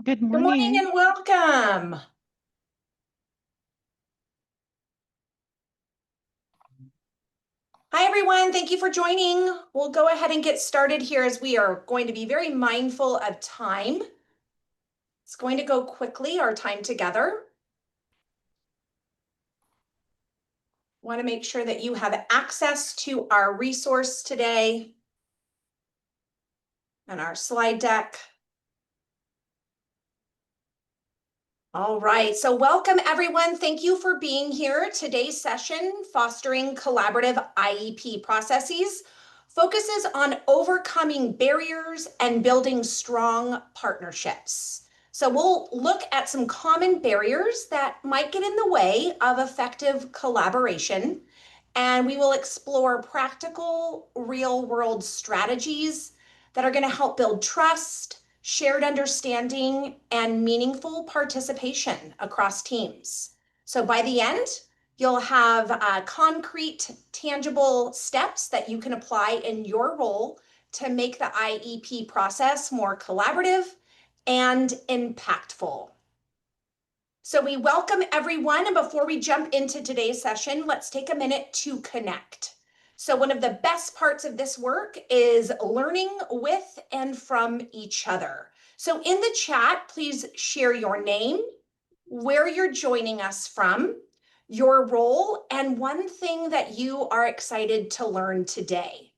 Good Good morning morning. and welcome. Hi, everyone. Thank you for joining. We'll go ahead and get started here as we are going to be very mindful of time. It's going to go quickly, our time together. Want to make sure that you have access to our resource today and our slide deck. All right, so welcome everyone. Thank you for being here. Today's session, Fostering Collaborative IEP Processes, focuses on overcoming barriers and building strong partnerships. So we'll look at some common barriers that might get in the way of effective collaboration, and we will explore practical real-world strategies that are going to help build trust, shared understanding, and meaningful participation across teams. So by the end, you'll have concrete, tangible steps that you can apply in your role to make the IEP process more collaborative and impactful. So we welcome everyone, and before we jump into today's session, let's take a minute to connect. So one of the best parts of this work is learning with and from each other. So in the chat, please share your name, where you're joining us from, your role, and one thing that you are excited to learn today.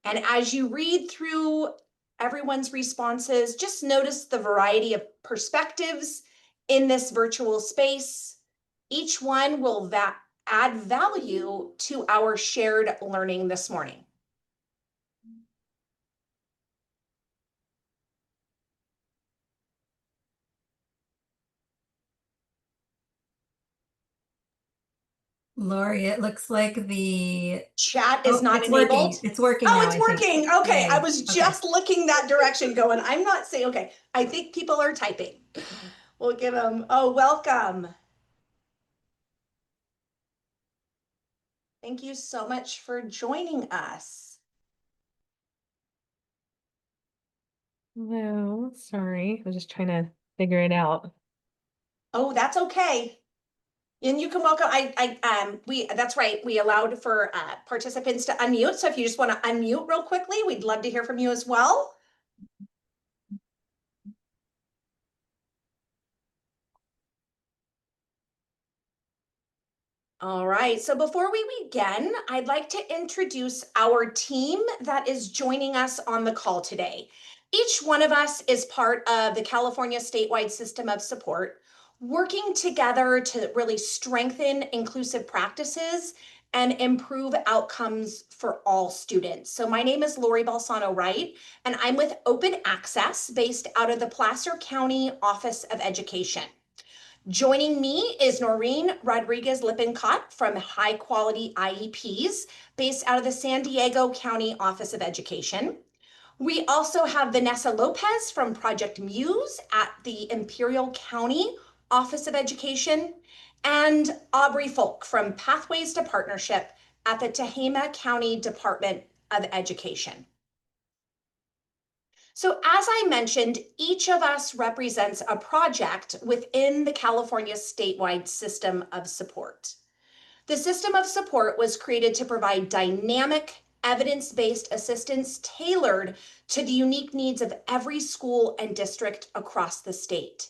And as you read through everyone's responses, just notice the variety of perspectives in this virtual space. Each one will add value to our shared learning this morning. Lori, it looks like the Chat is not it's enabled. working. It's working Oh, now, it's I think. working. Okay, I Yay. was Okay. just looking that direction going, I'm not saying, okay, I think people are typing. We'll give them, oh, welcome. Thank you so much for joining us. No, sorry. I was just trying to figure it out. Oh, that's okay. And you can welcome, that's right. We allowed for participants to unmute. So if you just want to unmute real quickly, we'd love to hear from you as well. All right, so before we begin, I'd like to introduce our team that is joining us on the call today. Each one of us is part of the California statewide system of support, working together to really strengthen inclusive practices and improve outcomes for all students. So my name is Lori Balsano Wright, and I'm with Open Access based out of the Placer County Office of Education. Joining me is Noreen Rodriguez Lippincott from High Quality IEPs, based out of the San Diego County Office of Education. We also have Vanessa Lopez from Project Muse at the Imperial County Office of Education, and Aubrey Folk from Pathways to Partnership at the Tehama County Department of Education. So as I mentioned, each of us represents a project within the California statewide system of support. The system of support was created to provide dynamic, evidence-based assistance tailored to the unique needs of every school and district across the state.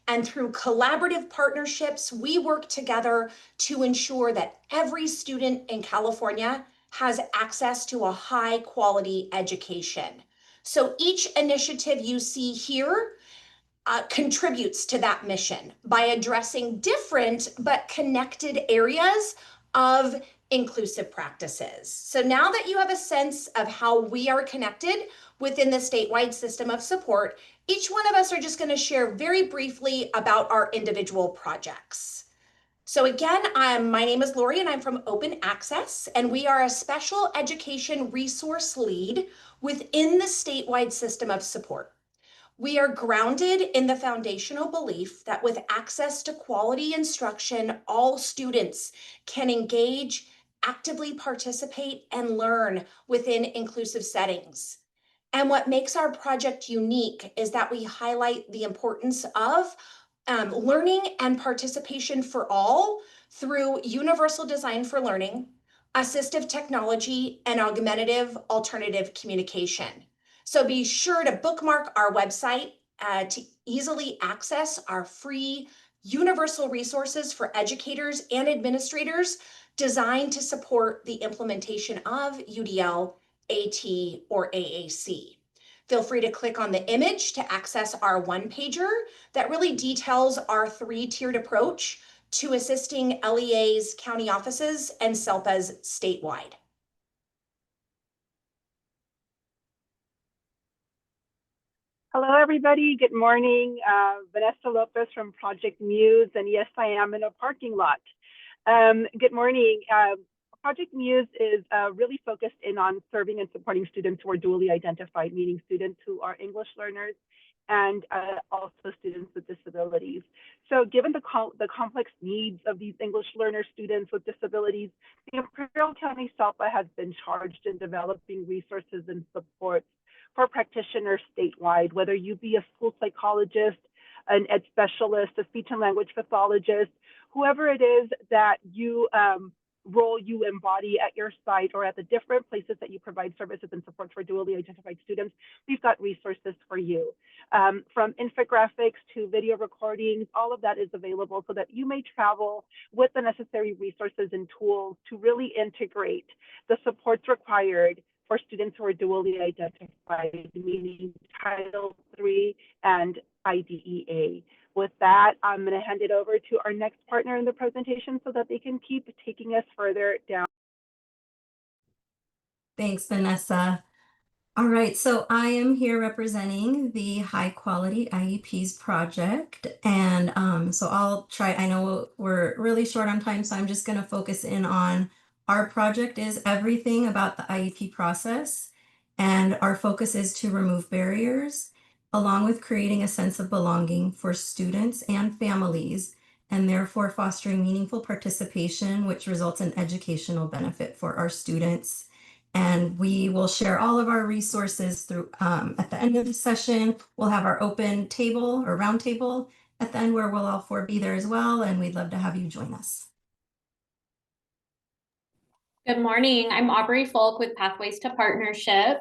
And through collaborative partnerships, we work together to ensure that every student in California has access to a high-quality education. So each initiative you see here contributes to that mission by addressing different but connected areas of inclusive practices. So now that you have a sense of how we are connected within the statewide system of support, each one of us are just going to share very briefly about our individual projects. So again, my name is Lori and I'm from Open Access, and we are a special education resource lead within the statewide system of support. We are grounded in the foundational belief that with access to quality instruction, all students can engage, actively participate, and learn within inclusive settings. And what makes our project unique is that we highlight the importance of learning and participation for all through universal design for learning, assistive technology, and augmentative alternative communication. So be sure to bookmark our website to easily access our free universal resources for educators and administrators designed to support the implementation of UDL, AT, or AAC. Feel free to click on the image to access our one-pager that really details our three-tiered approach to assisting LEAs, county offices, and SELPAs statewide. Hello, everybody. Good morning. Vanessa Lopez from Project Muse, and yes, I am in a parking lot. Good morning. Project Muse is really focused in on serving and supporting students who are dually identified, meaning students who are English learners and also students with disabilities. So given the complex needs of these English learner students with disabilities, the Imperial County SELPA has been charged in developing resources and supports for practitioners statewide, whether you be a school psychologist, an ed specialist, a speech and language pathologist, whoever it is that you role you embody at your site or at the different places that you provide services and support for dually identified students, we've got resources for you. From infographics to video recordings, all of that is available so that you may travel with the necessary resources and tools to really integrate the supports required for students who are dually identified, meaning Title III and IDEA. With that, I'm going to hand it over to our next partner in the presentation so that they can keep taking us further down. Thanks, Vanessa. All right, so I am here representing the High Quality IEPs project. And so I'll try, I know we're really short on time, so I'm just going to focus in on our project is everything about the IEP process. And our focus is to remove barriers, along with creating a sense of belonging for students and families, and therefore fostering meaningful participation, which results in educational benefit for our students. And we will share all of our resources through at the end of the session. We'll have our open table or round table at the end where we'll all four be there as well. And we'd love to have you join us. Good morning. I'm Aubrey Folk with Pathways to Partnership.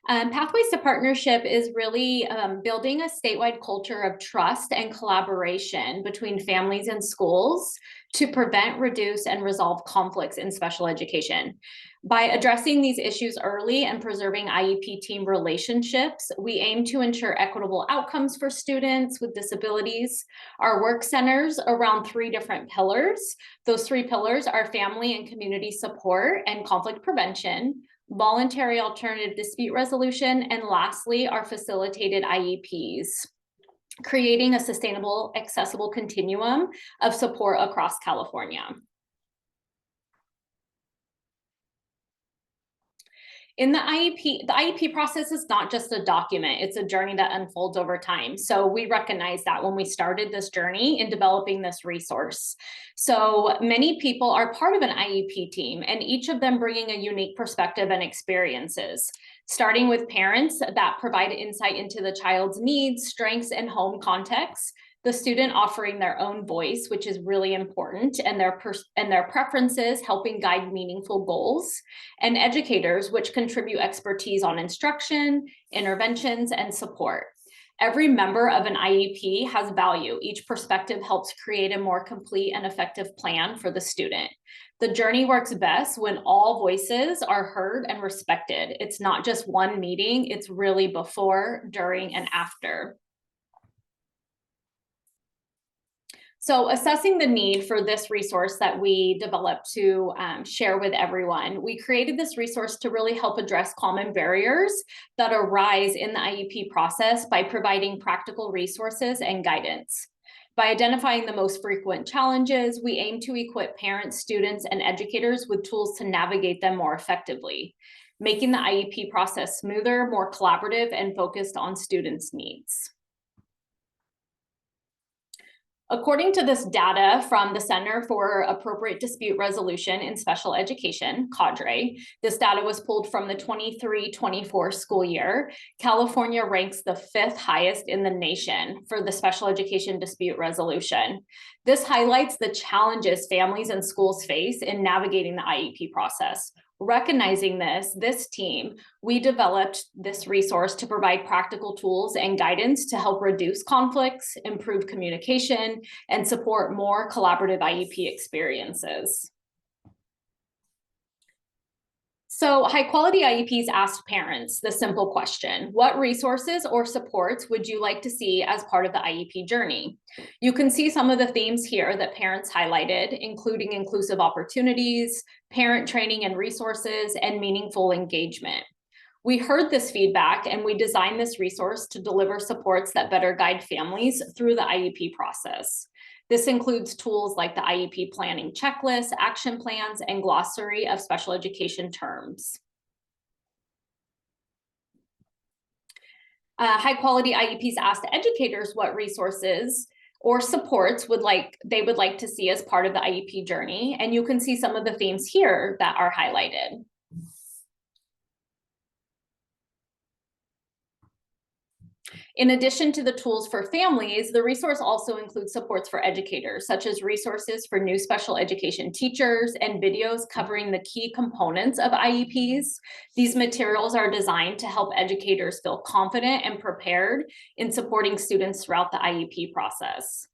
Pathways to Partnership is really building a statewide culture of trust and collaboration between families and schools to prevent, reduce, and resolve conflicts in special education. By addressing these issues early and preserving IEP team relationships, we aim to ensure equitable outcomes for students with disabilities. Our work centers around three different pillars. Those three pillars are family and community support and conflict prevention, voluntary alternative dispute resolution, and lastly, our facilitated IEPs, creating a sustainable, accessible continuum of support across California. In the IEP process is not just a document, it's a journey that unfolds over time. So we recognize that when we started this journey in developing this resource. So many people are part of an IEP team, and each of them bringing a unique perspective and experiences, starting with parents that provide insight into the child's needs, strengths, and home context, the student offering their own voice, which is really important, and their preferences, helping guide meaningful goals, and educators, which contribute expertise on instruction, interventions, and support. Every member of an IEP has value. Each perspective helps create a more complete and effective plan for the student. The journey works best when all voices are heard and respected. It's not just one meeting, it's really before, during, and after. So assessing the need for this resource that we developed to share with everyone, we created this resource to really help address common barriers that arise in the IEP process by providing practical resources and guidance. By identifying the most frequent challenges, we aim to equip parents, students, and educators with tools to navigate them more effectively, making the IEP process smoother, more collaborative, and focused on students' needs. According to this data from the Center for Appropriate Dispute Resolution in Special Education, CADRE, this data was pulled from the 23-24 school year. California ranks the 5th highest in the nation for the special education dispute resolution. This highlights the challenges families and schools face in navigating the IEP process. Recognizing this team, we developed this resource to provide practical tools and guidance to help reduce conflicts, improve communication, and support more collaborative IEP experiences. So high quality IEPs asked parents the simple question: what resources or supports would you like to see as part of the IEP journey? You can see some of the themes here that parents highlighted, including inclusive opportunities, parent training and resources, and meaningful engagement. We heard this feedback and we designed this resource to deliver supports that better guide families through the IEP process. This includes tools like the IEP planning checklist, action plans, and glossary of special education terms. High quality IEPs asked educators what resources or supports they would like to see as part of the IEP journey. And you can see some of the themes here that are highlighted. In addition to the tools for families, the resource also includes supports for educators, such as resources for new special education teachers and videos covering the key components of IEPs. These materials are designed to help educators feel confident and prepared in supporting students throughout the IEP process.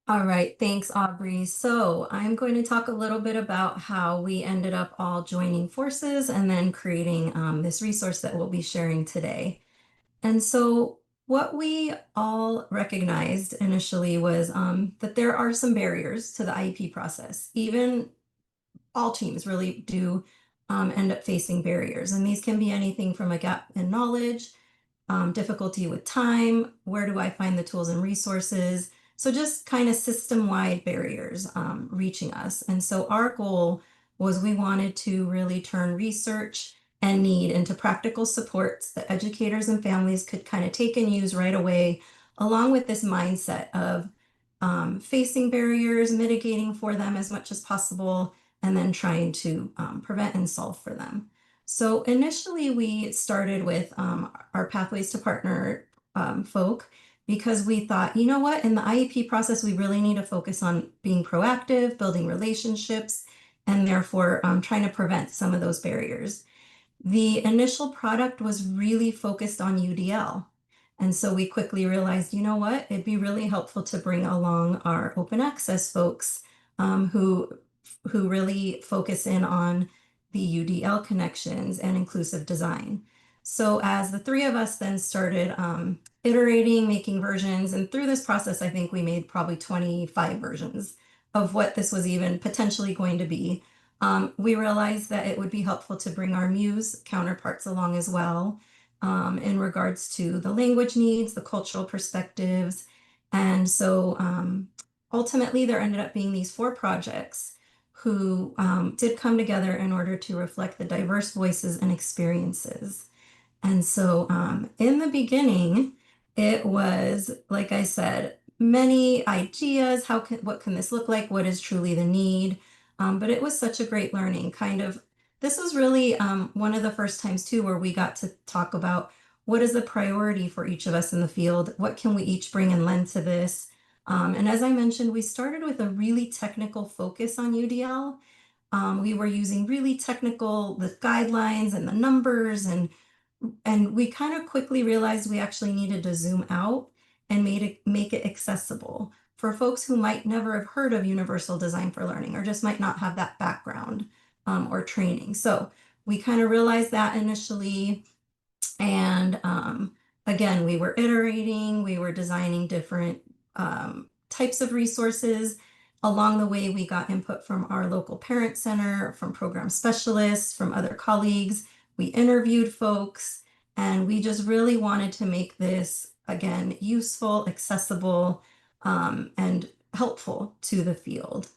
All right, thanks, Aubrey. So I'm going to talk a little bit about how we ended up all joining forces and then creating this resource that we'll be sharing today. And so what we all recognized initially was that there are some barriers to the IEP process. Even all teams really do end up facing barriers. And these can be anything from a gap in knowledge, difficulty with time, where do I find the tools and resources? So just kind of system-wide barriers reaching us. And so our goal was we wanted to really turn research and need into practical supports that educators and families could kind of take and use right away, along with this mindset of facing barriers, mitigating for them as much as possible, and then trying to prevent and solve for them. So initially we started with our Pathways to Partner folk, because we thought, you know what, in the IEP process, we really need to focus on being proactive, building relationships, and therefore trying to prevent some of those barriers. The initial product was really focused on UDL. And so we quickly realized, you know what, it'd be really helpful to bring along our open access folks who really focus in on the UDL connections and inclusive design. So as the three of us then started iterating, making versions, and through this process, I think we made probably 25 versions of what this was even potentially going to be. We realized that it would be helpful to bring our Muse counterparts along as well in regards to the language needs, the cultural perspectives. And so ultimately there ended up being these 4 projects who did come together in order to reflect the diverse voices and experiences. And so in the beginning, it was, like I said, many ideas. What can this look like? What is truly the need? But it was such a great learning. This was really one of the first times too, where we got to talk about what is the priority for each of us in the field? What can we each bring and lend to this? And as I mentioned, we started with a really technical focus on UDL. We were using really technical, the guidelines and the numbers, and we kind of quickly realized we actually needed to zoom out and make it accessible for folks who might never have heard of universal design for learning or just might not have that background or training. So we kind of realized that initially. And again, we were iterating, we were designing different types of resources. Along the way, we got input from our local parent center, from program specialists, from other colleagues. We interviewed folks, and we just really wanted to make this, again, useful, accessible, and helpful to the field.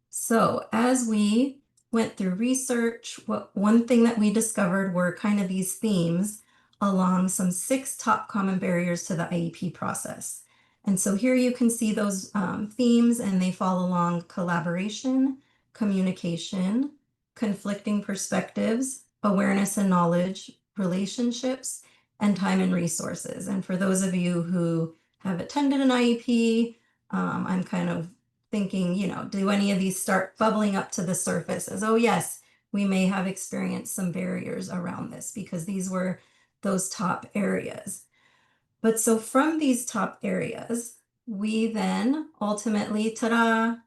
So as we went through research, one thing that we discovered were kind of these themes along some 6 top common barriers to the IEP process. And so here you can see those themes, and they fall along collaboration, communication, conflicting perspectives, awareness and knowledge, relationships, and time and resources. And for those of you who have attended an IEP, I'm kind of thinking, do any of these start bubbling up to the surface as, oh yes, we may have experienced some barriers around this, because these were those top areas. But so from these top areas, we then ultimately,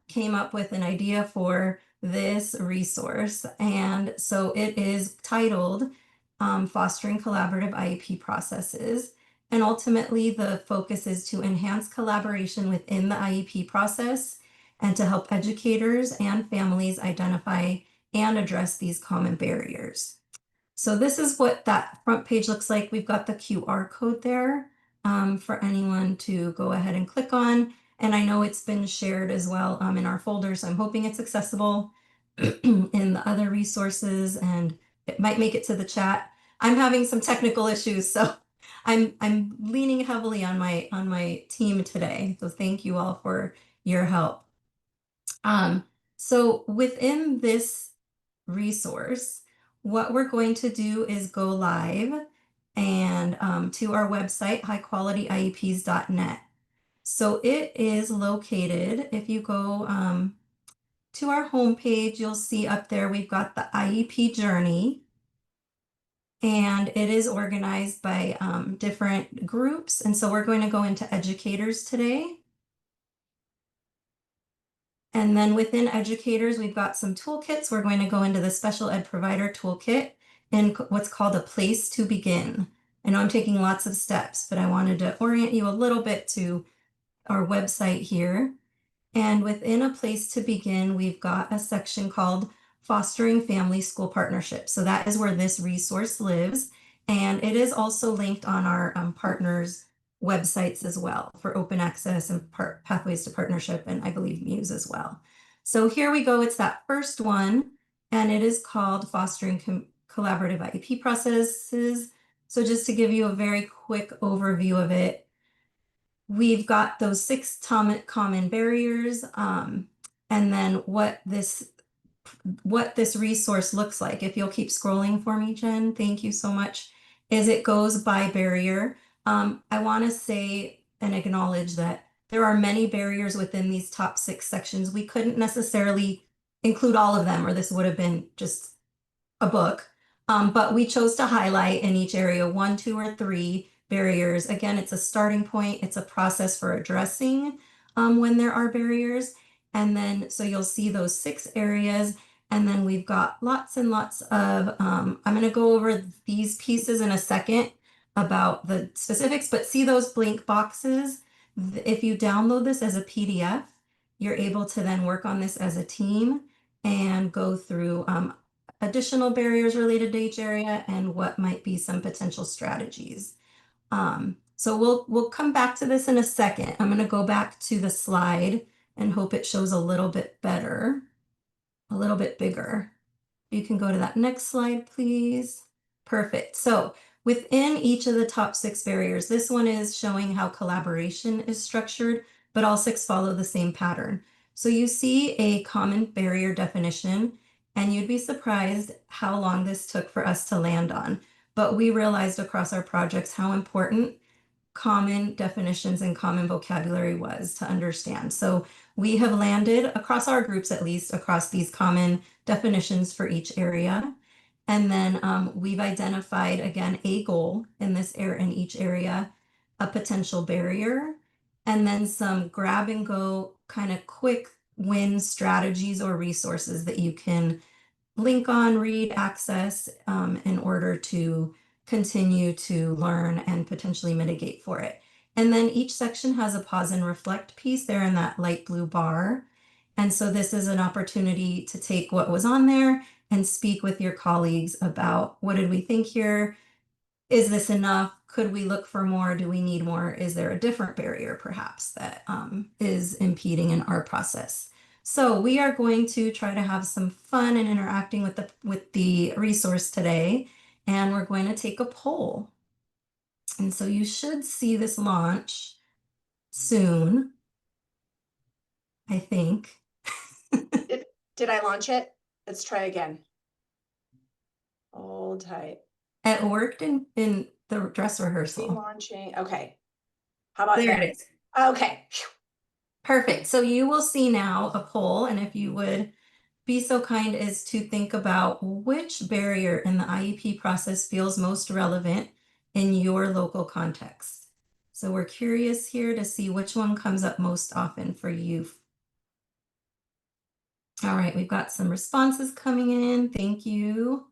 came up with an idea for this resource. And so it is titled Fostering Collaborative IEP Processes. And ultimately, the focus is to enhance collaboration within the IEP process and to help educators and families identify and address these common barriers. So this is what that front page looks like. We've got the QR code there for anyone to go ahead and click on. And I know it's been shared as well in our folder, so I'm hoping it's accessible in the other resources, and it might make it to the chat. I'm having some technical issues, so I'm leaning heavily on my team today. So thank you all for your help. So within this resource, what we're going to do is go live and to our website, highqualityiEPs.net. So it is located, if you go to our homepage, you'll see up there we've got the IEP journey, and it is organized by different groups. And so we're going to go into educators today. And then within educators, we've got some toolkits. We're going to go into the special ed provider toolkit and what's called a place to begin. I know I'm taking lots of steps, but I wanted to orient you a little bit to our website here. And within a place to begin, we've got a section called Fostering Family School Partnerships. So that is where this resource lives. And it is also linked on our partners' websites as well for open access and pathways to partnership, and I believe Muse as well. So here we go. It's that first one, and it is called Fostering Collaborative IEP Processes. So just to give you a very quick overview of it, we've got those 6 common barriers, and then what this resource looks like. If you'll keep scrolling for me, Jen, thank you so much, is it goes by barrier. I want to say and acknowledge that there are many barriers within these top 6 sections. We couldn't necessarily include all of them, or this would have been just a book. But we chose to highlight in each area 1, 2, or 3 barriers. Again, it's a starting point. It's a process for addressing when there are barriers. And then, so you'll see those 6 areas. And then we've got lots and lots of, I'm going to go over these pieces in a second about the specifics, but see those blank boxes? If you download this as a PDF, you're able to then work on this as a team and go through additional barriers related to each area and what might be some potential strategies. So we'll come back to this in a second. I'm going to go back to the slide and hope it shows a little bit better, a little bit bigger. You can go to that next slide, please. Perfect. So within each of the top 6 barriers, this one is showing how collaboration is structured, but all 6 follow the same pattern. So you see a common barrier definition, and you'd be surprised how long this took for us to land on. But we realized across our projects how important common definitions and common vocabulary was to understand. So we have landed across our groups, at least across these common definitions for each area. And then we've identified, again, a goal in this area, in each area, a potential barrier, and then some grab and go kind of quick win strategies or resources that you can link on, read, access in order to continue to learn and potentially mitigate for it. And then each section has a pause and reflect piece there in that light blue bar. And so this is an opportunity to take what was on there and speak with your colleagues about, what did we think here? Is this enough? Could we look for more? Do we need more? Is there a different barrier perhaps that is impeding in our process? So we are going to try to have some fun and interacting with the resource today, and we're going to take a poll. And so you should see this launch soon, I think. Did I launch it? Let's try again. Hold tight. It worked in the dress rehearsal. Launching. Okay. How about There that? it is. Okay. Perfect. So you will see now a poll, and if you would be so kind as to think about which barrier in the IEP process feels most relevant in your local context. So we're curious here to see which one comes up most often for you. All right, we've got some responses coming in. Thank you.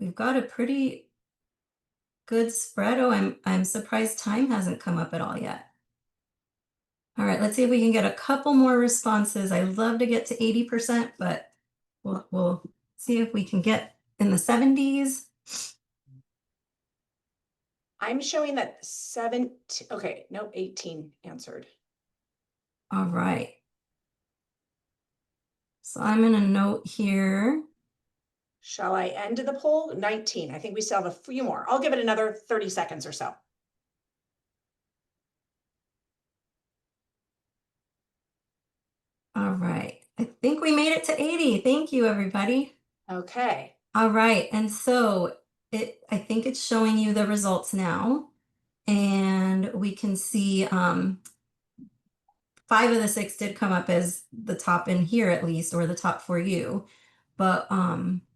We've got a pretty good spread. Oh, I'm surprised time hasn't come up at all yet. All right, let's see if we can get a couple more responses. I love to get to 80%, but we'll see if we can get in the 70s. I'm showing that 17. Okay, no, 18 answered. All right. So I'm going to note here. Shall I end the poll? 19. I think we still have a few more. I'll give it another 30 seconds or so. All right. I think we made it to 80. Thank you, everybody. Okay. All right. And so I think it's showing you the results now. And we can see 5 of the 6 did come up as the top in here at least, or the top for you. But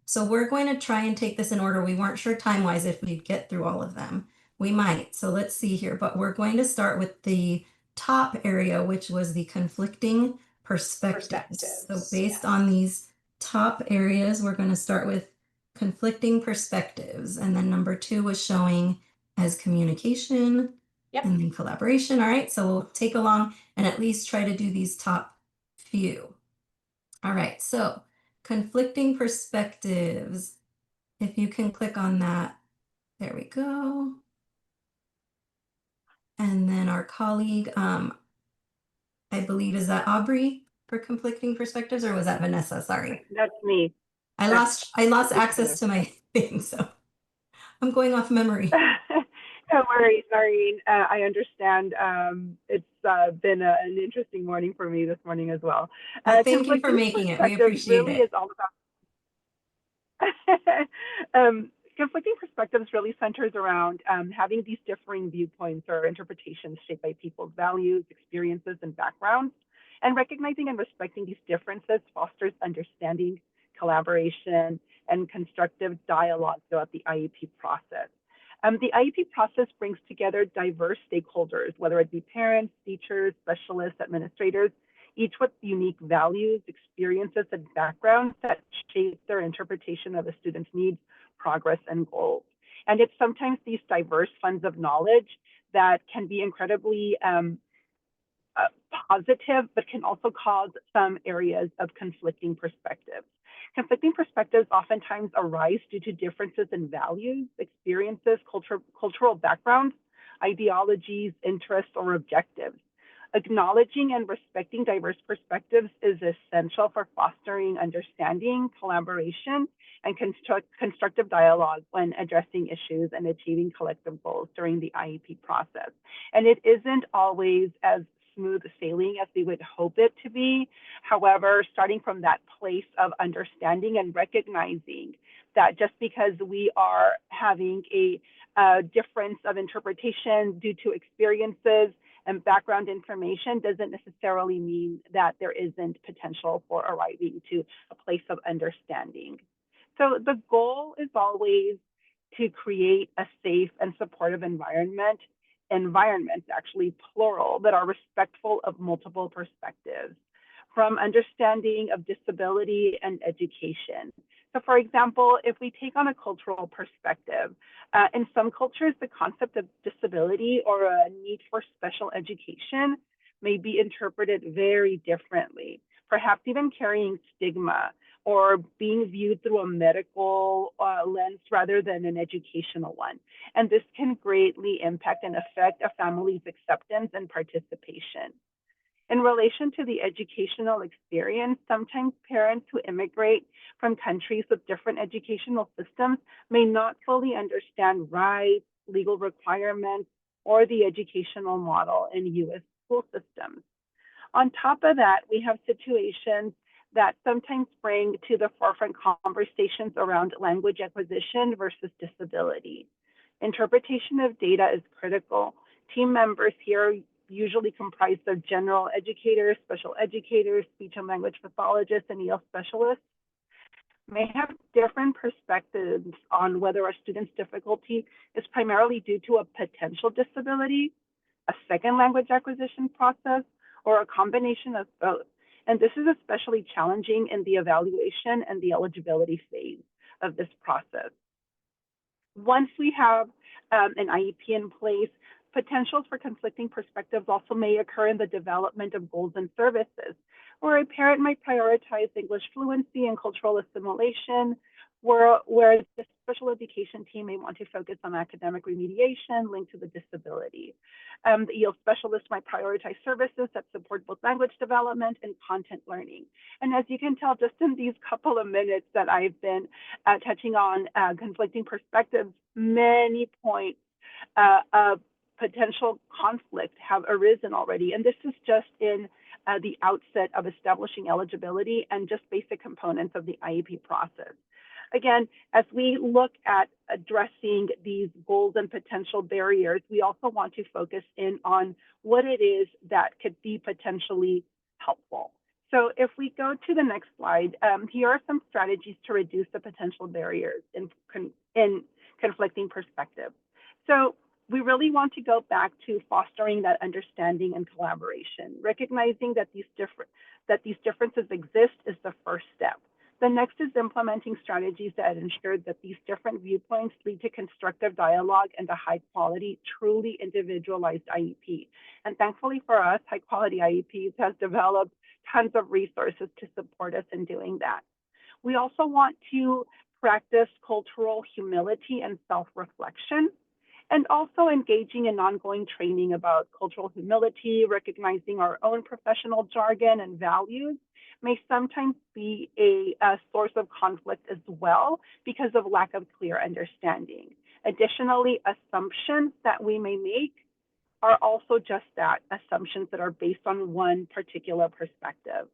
so we're going to try and take this in order. We weren't sure time-wise if we'd get through all of them. We might. So let's see here. But we're going to start with the top area, which was the conflicting perspectives. So based on these top areas, we're going to start with conflicting perspectives. And then number 2 was showing as communication. Yep. And then collaboration. All right. So we'll take along and at least try to do these top few. All right. So conflicting perspectives. If you can click on that, there we go. And then our colleague, I believe, is that Aubrey for conflicting perspectives, or was that Vanessa? Sorry. That's me. I lost access to my thing, so I'm going off memory. No worries, Noreen. I understand. It's been an interesting morning for me this morning as well. Well, thank you for making it. We appreciate really it. Is all about conflicting perspectives really centers around having these differing viewpoints or interpretations shaped by people's values, experiences, and backgrounds. And recognizing and respecting these differences fosters understanding, collaboration, and constructive dialogue throughout the IEP process. The IEP process brings together diverse stakeholders, whether it be parents, teachers, specialists, administrators, each with unique values, experiences, and backgrounds that shape their interpretation of a student's needs, progress, and goals. And it's sometimes these diverse funds of knowledge that can be incredibly positive, but can also cause some areas of conflicting perspectives. Conflicting perspectives oftentimes arise due to differences in values, experiences, cultural backgrounds, ideologies, interests, or objectives. Acknowledging and respecting diverse perspectives is essential for fostering understanding, collaboration, and constructive dialogue when addressing issues and achieving collective goals during the IEP process. And it isn't always as smooth sailing as we would hope it to be. However, starting from that place of understanding and recognizing that just because we are having a difference of interpretation due to experiences and background information doesn't necessarily mean that there isn't potential for arriving to a place of understanding. So the goal is always to create a safe and supportive environments actually plural, that are respectful of multiple perspectives, from understanding of disability and education. So for example, if we take on a cultural perspective, in some cultures, the concept of disability or a need for special education may be interpreted very differently, perhaps even carrying stigma or being viewed through a medical lens rather than an educational one. And this can greatly impact and affect a family's acceptance and participation. In relation to the educational experience, sometimes parents who immigrate from countries with different educational systems may not fully understand rights, legal requirements, or the educational model in US school systems. On top of that, we have situations that sometimes bring to the forefront conversations around language acquisition versus disability. Interpretation of data is critical. Team members here usually comprised of general educators, special educators, speech and language pathologists, and EL specialists may have different perspectives on whether a student's difficulty is primarily due to a potential disability, a second language acquisition process, or a combination of both. And this is especially challenging in the evaluation and the eligibility phase of this process. Once we have an IEP in place, potentials for conflicting perspectives also may occur in the development of goals and services, where a parent might prioritize English fluency and cultural assimilation, where the special education team may want to focus on academic remediation linked to the disability. The EL specialist might prioritize services that support both language development and content learning. And as you can tell, just in these couple of minutes that I've been touching on conflicting perspectives, many points of potential conflict have arisen already. And this is just in the outset of establishing eligibility and just basic components of the IEP process. Again, as we look at addressing these goals and potential barriers, we also want to focus in on what it is that could be potentially helpful. So if we go to the next slide, here are some strategies to reduce the potential barriers in conflicting perspectives. So we really want to go back to fostering that understanding and collaboration. Recognizing that these differences exist is the first step. The next is implementing strategies that ensure that these different viewpoints lead to constructive dialogue and a high quality, truly individualized IEP. And thankfully for us, high quality IEPs has developed tons of resources to support us in doing that. We also want to practice cultural humility and self-reflection, and also engaging in ongoing training about cultural humility, recognizing our own professional jargon and values may sometimes be a source of conflict as well because of lack of clear understanding. Additionally, assumptions that we may make are also just that, assumptions that are based on one particular perspective.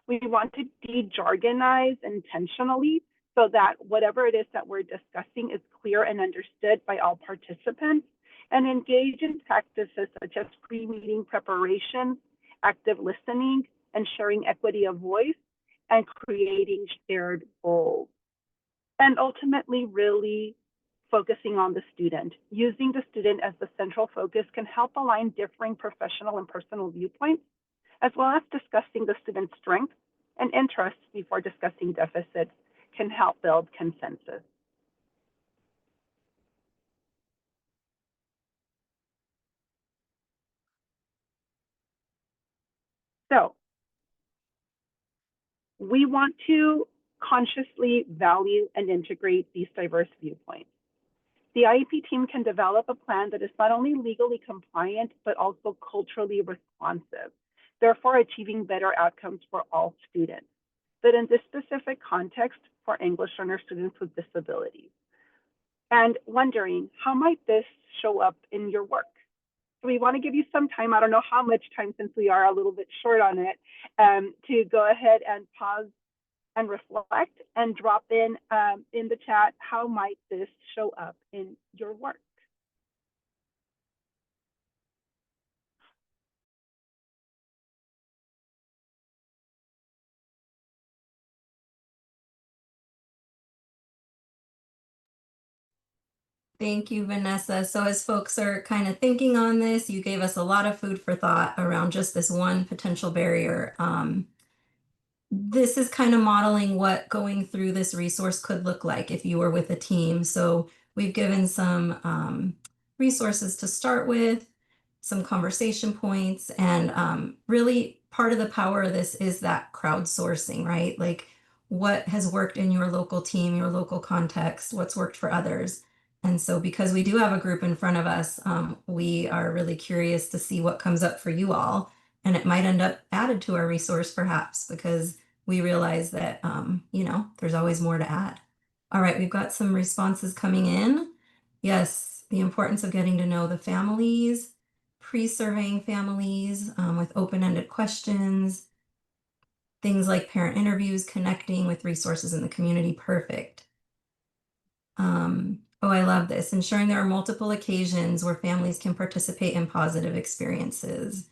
We want to de-jargonize intentionally so that whatever it is that we're discussing is clear and understood by all participants, and engage in practices such as pre-meeting preparation, active listening, ensuring equity of voice, and creating shared goals. And ultimately, really focusing on the student. Using the student as the central focus can help align differing professional and personal viewpoints, as well as discussing the student's strengths and interests before discussing deficits can help build consensus. So we want to consciously value and integrate these diverse viewpoints. The IEP team can develop a plan that is not only legally compliant, but also culturally responsive, therefore achieving better outcomes for all students. But in this specific context, for English learner students with disabilities. And wondering, how might this show up in your work? So we want to give you some time, I don't know how much time since we are a little bit short on it, to go ahead and pause and reflect and drop in the chat, how might this show up in your work? Thank you, Vanessa. So as folks are kind of thinking on this, you gave us a lot of food for thought around just this one potential barrier. This is kind of modeling what going through this resource could look like if you were with a team. So we've given some resources to start with, some conversation points, and really part of the power of this is that crowdsourcing, right? Like what has worked in your local team, your local context, what's worked for others. And so because we do have a group in front of us, we are really curious to see what comes up for you all and it might end up added to our resource perhaps because we realize that, there's always more to add. All right, we've got some responses coming in. Yes, the importance of getting to know the families, pre-surveying families with open-ended questions, things like parent interviews, connecting with resources in the community. Perfect. Oh, I love this. Ensuring there are multiple occasions where families can participate in positive experiences.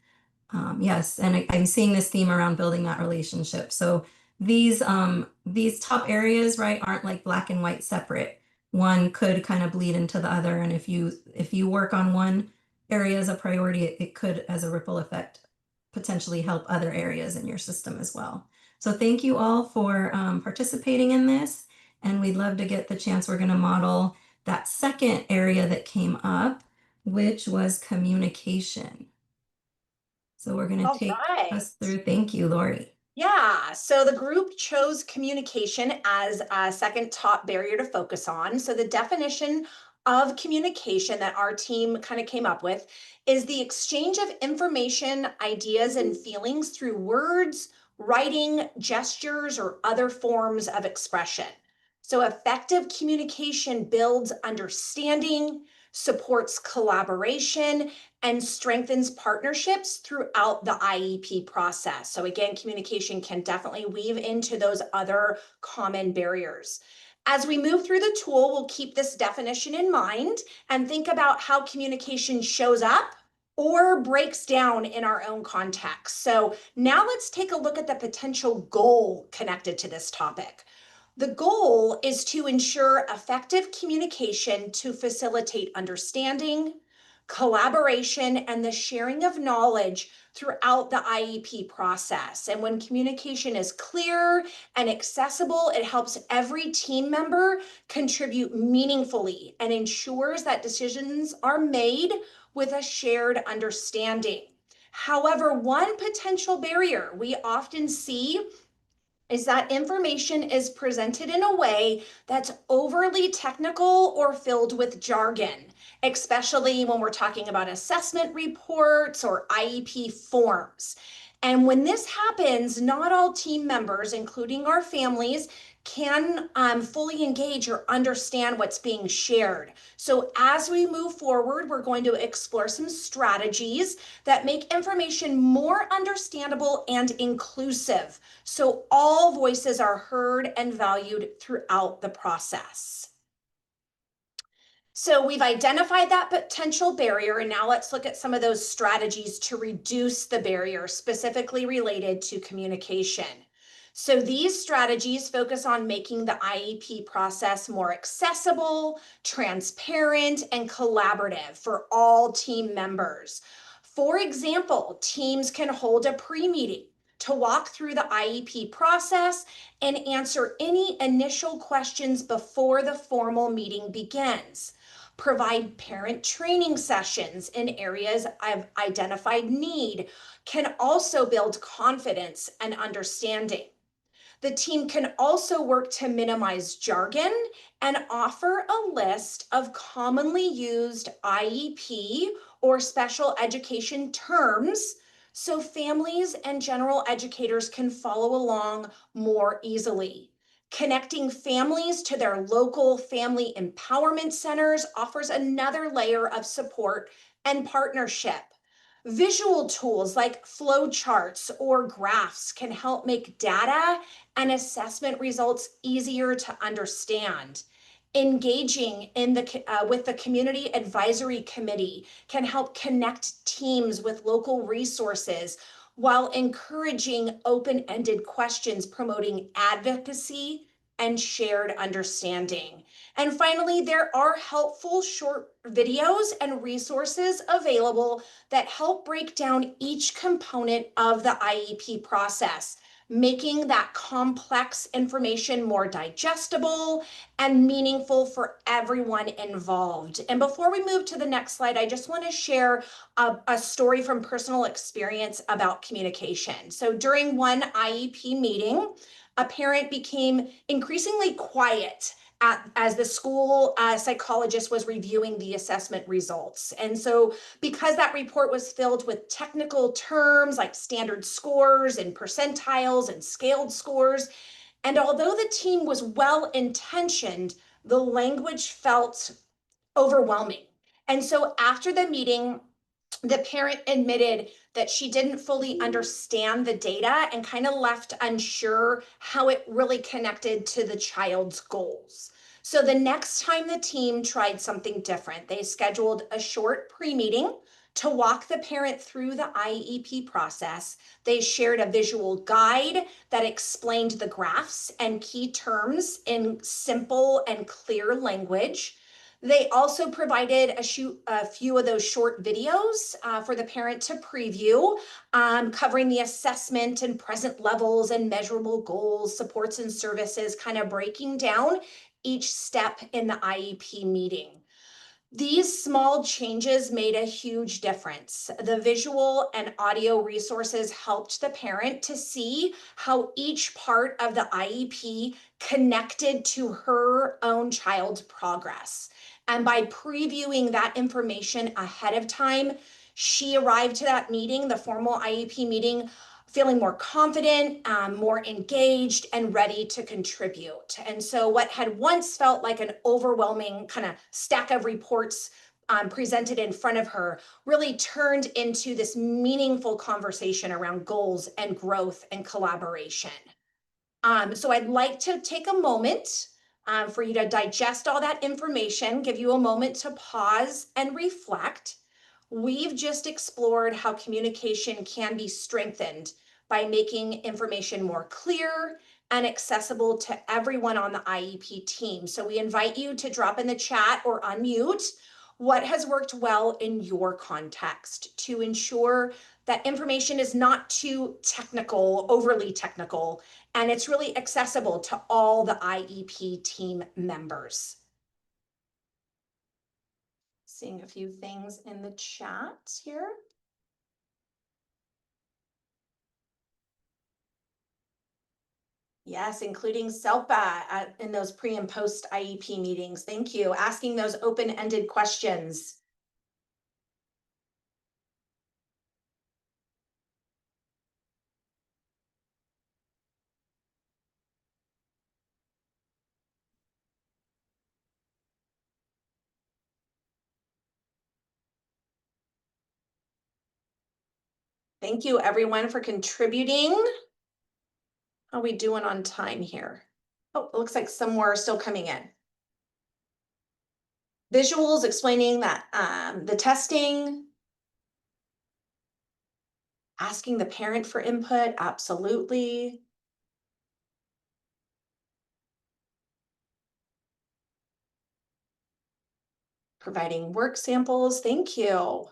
Yes, and I'm seeing this theme around building that relationship. So these top areas, right, aren't like black and white separate. One could kind of bleed into the other, and if you work on one area as a priority, it could, as a ripple effect, potentially help other areas in your system as well. So thank you all for participating in this, and we'd love to get the chance. We're going to model that second area that came up, which was communication. So we're going to take us through. Thank you, Lori. Yeah, so the group chose communication as a second top barrier to focus on. So the definition of communication that our team kind of came up with is the exchange of information, ideas, and feelings through words, writing, gestures, or other forms of expression. So effective communication builds understanding, supports collaboration, and strengthens partnerships throughout the IEP process. So again, communication can definitely weave into those other common barriers. As we move through the tool, we'll keep this definition in mind and think about how communication shows up or breaks down in our own context. So now let's take a look at the potential goal connected to this topic. The goal is to ensure effective communication to facilitate understanding, collaboration, and the sharing of knowledge throughout the IEP process. And when communication is clear and accessible, it helps every team member contribute meaningfully and ensures that decisions are made with a shared understanding. However, one potential barrier we often see is that information is presented in a way that's overly technical or filled with jargon, especially when we're talking about assessment reports or IEP forms. And when this happens, not all team members, including our families, can fully engage or understand what's being shared. So as we move forward, we're going to explore some strategies that make information more understandable and inclusive, so all voices are heard and valued throughout the process. So we've identified that potential barrier, and now let's look at some of those strategies to reduce the barrier specifically related to communication. So these strategies focus on making the IEP process more accessible, transparent, and collaborative for all team members. For example, teams can hold a pre-meeting to walk through the IEP process and answer any initial questions before the formal meeting begins. Provide parent training sessions in areas of identified need can also build confidence and understanding. The team can also work to minimize jargon and offer a list of commonly used IEP or special education terms so families and general educators can follow along more easily. Connecting families to their local family empowerment centers offers another layer of support and partnership. Visual tools like flowcharts or graphs can help make data and assessment results easier to understand. Engaging with the Community Advisory Committee can help connect teams with local resources while encouraging open-ended questions, promoting advocacy and shared understanding. And finally, there are helpful short videos and resources available that help break down each component of the IEP process, making that complex information more digestible and meaningful for everyone involved. And before we move to the next slide, I just want to share a story from personal experience about communication. So during one IEP meeting, a parent became increasingly quiet as the school psychologist was reviewing the assessment results. And so because that report was filled with technical terms like standard scores and percentiles and scaled scores, and although the team was well intentioned, the language felt overwhelming. And so after the meeting, the parent admitted that she didn't fully understand the data and kind of left unsure how it really connected to the child's goals. So the next time the team tried something different, they scheduled a short pre-meeting to walk the parent through the IEP process. They shared a visual guide that explained the graphs and key terms in simple and clear language. They also provided a few of those short videos for the parent to preview, covering the assessment and present levels and measurable goals, supports and services, kind of breaking down each step in the IEP meeting. These small changes made a huge difference. The visual and audio resources helped the parent to see how each part of the IEP connected to her own child's progress. And by previewing that information ahead of time, she arrived to that meeting, the formal IEP meeting, feeling more confident, more engaged, and ready to contribute. And so what had once felt like an overwhelming kind of stack of reports presented in front of her really turned into this meaningful conversation around goals and growth and collaboration. So I'd like to take a moment for you to digest all that information, give you a moment to pause and reflect. We've just explored how communication can be strengthened by making information more clear and accessible to everyone on the IEP team. So we invite you to drop in the chat or unmute what has worked well in your context to ensure that information is not too technical, overly technical, and it's really accessible to all the IEP team members. Seeing a few things in the chat here. Yes, including SELPA in those pre and post IEP meetings. Thank you. Asking those open-ended questions. Thank you everyone for contributing. How are we doing on time here? Oh, it looks like some more are still coming in. Visuals explaining that the testing, asking the parent for input, absolutely. Providing work samples, thank you.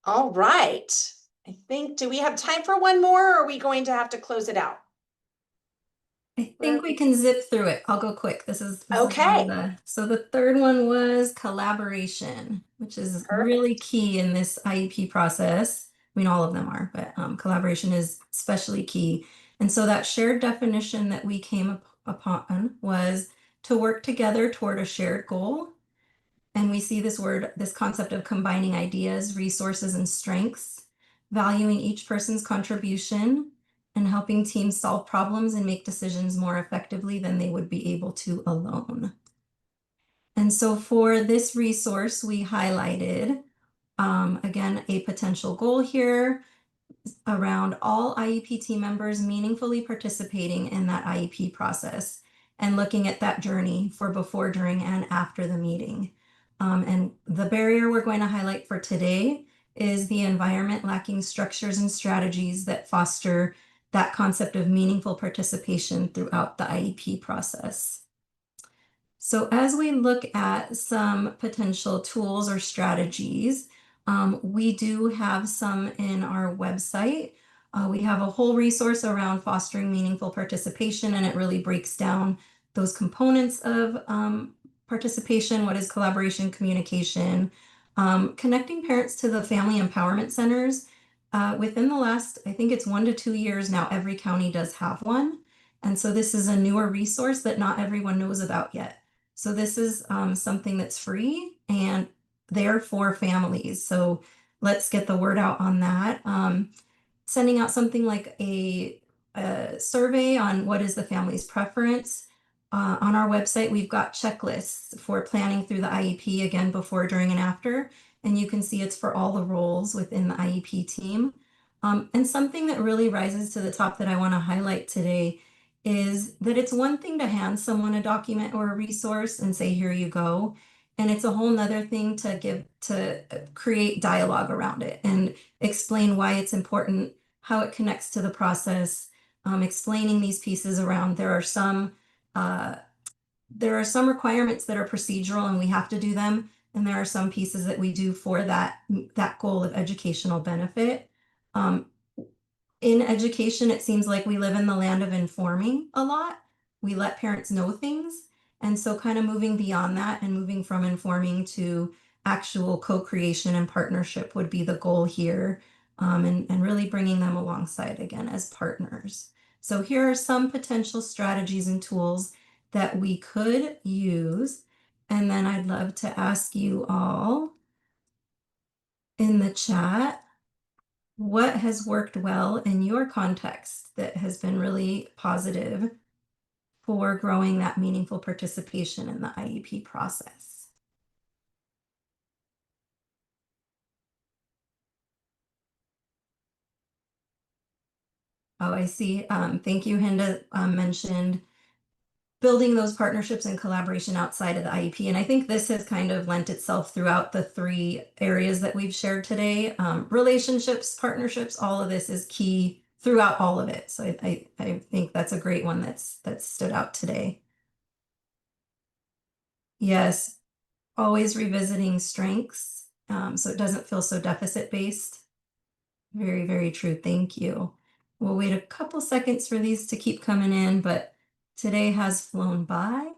All right, I think, do we have time for one more or are we going to have to close it out? I think we can zip through it. I'll go quick. This is Okay. So the third one was collaboration, which is really key in this IEP process. I mean, all of them are, but collaboration is especially key. And so that shared definition that we came upon was to work together toward a shared goal. And we see this concept of combining ideas, resources, and strengths, valuing each person's contribution, and helping teams solve problems and make decisions more effectively than they would be able to alone. And so for this resource, we highlighted, again, a potential goal here around all IEP team members meaningfully participating in that IEP process and looking at that journey for before, during, and after the meeting. And the barrier we're going to highlight for today is the environment lacking structures and strategies that foster that concept of meaningful participation throughout the IEP process. So as we look at some potential tools or strategies, we do have some in our website. We have a whole resource around fostering meaningful participation, and it really breaks down those components of participation. What is collaboration, communication, connecting parents to the family empowerment centers within the last, I think it's 1 to 2 years now, every county does have one. And so this is a newer resource that not everyone knows about yet. So this is something that's free and there for families. So let's get the word out on that. Sending out something like a survey on what is the family's preference. On our website, we've got checklists for planning through the IEP, again, before, during, and after. And you can see it's for all the roles within the IEP team. And something that really rises to the top that I want to highlight today is that it's one thing to hand someone a document or a resource and say, here you go. And it's a whole nother thing to create dialogue around it and explain why it's important, how it connects to the process, explaining these pieces around. There are some requirements that are procedural and we have to do them. And there are some pieces that we do for that goal of educational benefit. In education, it seems like we live in the land of informing a lot. We let parents know things. And so kind of moving beyond that and moving from informing to actual co-creation and partnership would be the goal here. And really bringing them alongside again as partners. So here are some potential strategies and tools that we could use. And then I'd love to ask you all in the chat, what has worked well in your context that has been really positive for growing that meaningful participation in the IEP process? Oh, I see. Thank you, Hinda mentioned building those partnerships and collaboration outside of the IEP. And I think this has kind of lent itself throughout the 3 areas that we've shared today. Relationships, partnerships, all of this is key throughout all of it. So I think that's a great one that's stood out today. Yes, always revisiting strengths so it doesn't feel so deficit based. Very, very true. Thank you. We'll wait a couple seconds for these to keep coming in, but today has flown by.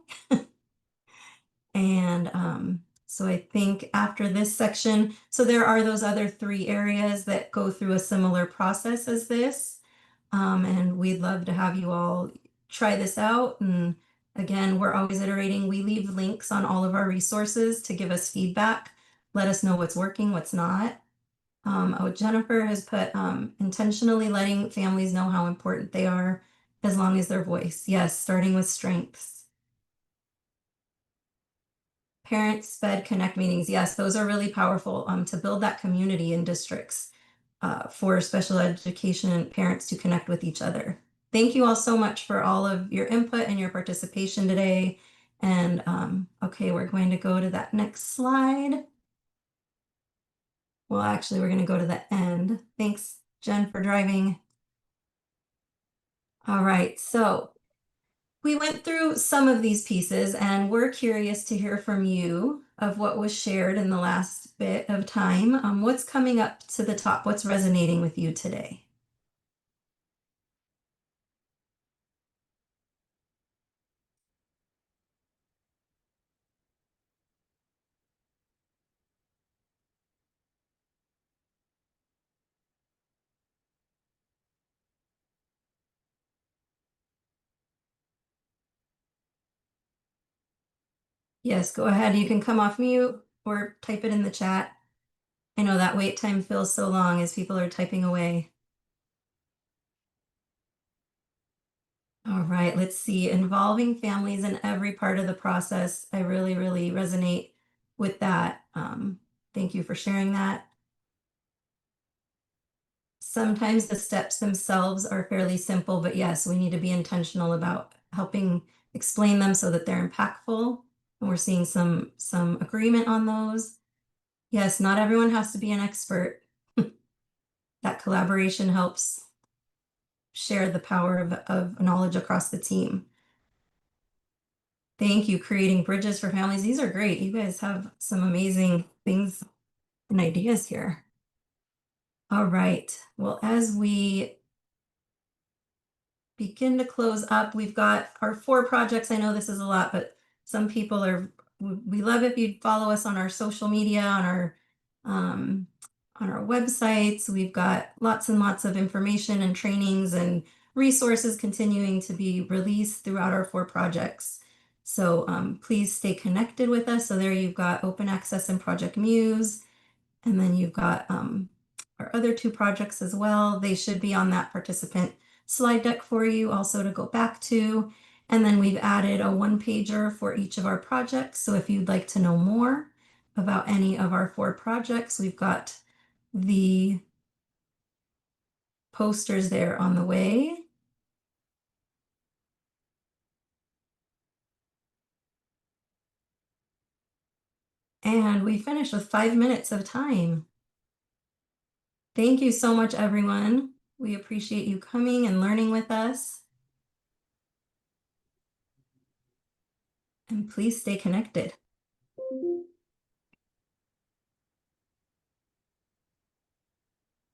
And so I think after this section, so there are those other 3 areas that go through a similar process as this. And we'd love to have you all try this out. And again, we're always iterating. We leave links on all of our resources to give us feedback. Let us know what's working, what's not. Jennifer has put intentionally letting families know how important they are as long as their voice. Yes, starting with strengths. Parent sped connect meetings. Yes, those are really powerful to build that community in districts for special education parents to connect with each other. Thank you all so much for all of your input and your participation today. And okay, we're going to go to that next slide. Well, actually, we're going to go to the end. Thanks, Jen, for driving. All right, so we went through some of these pieces and we're curious to hear from you of what was shared in the last bit of time. What's coming up to the top? What's resonating with you today? Yes, go ahead. You can come off mute or type it in the chat. I know that wait time feels so long as people are typing away. All right, let's see. Involving families in every part of the process. I really, really resonate with that. Thank you for sharing that. Sometimes the steps themselves are fairly simple, but yes, we need to be intentional about helping explain them so that they're impactful. And we're seeing some agreement on those. Yes, not everyone has to be an expert. That collaboration helps share the power of knowledge across the team. Thank you. Creating bridges for families. These are great. You guys have some amazing things and ideas here. All right. Well, as we begin to close up, we've got our 4 projects. I know this is a lot, but some people are, we love if you'd follow us on our social media, on on our websites. We've got lots and lots of information and trainings and resources continuing to be released throughout our 4 projects. So please stay connected with us. So there you've got Open Access and Project Muse, and then you've got our other 2 projects as well. They should be on that participant slide deck for you also to go back to. And then we've added a 1-pager for each of our projects. So if you'd like to know more about any of our 4 projects, we've got the posters there on the way. And we finished with 5 minutes of time. Thank you so much, everyone. We appreciate you coming and learning with us. And please stay connected.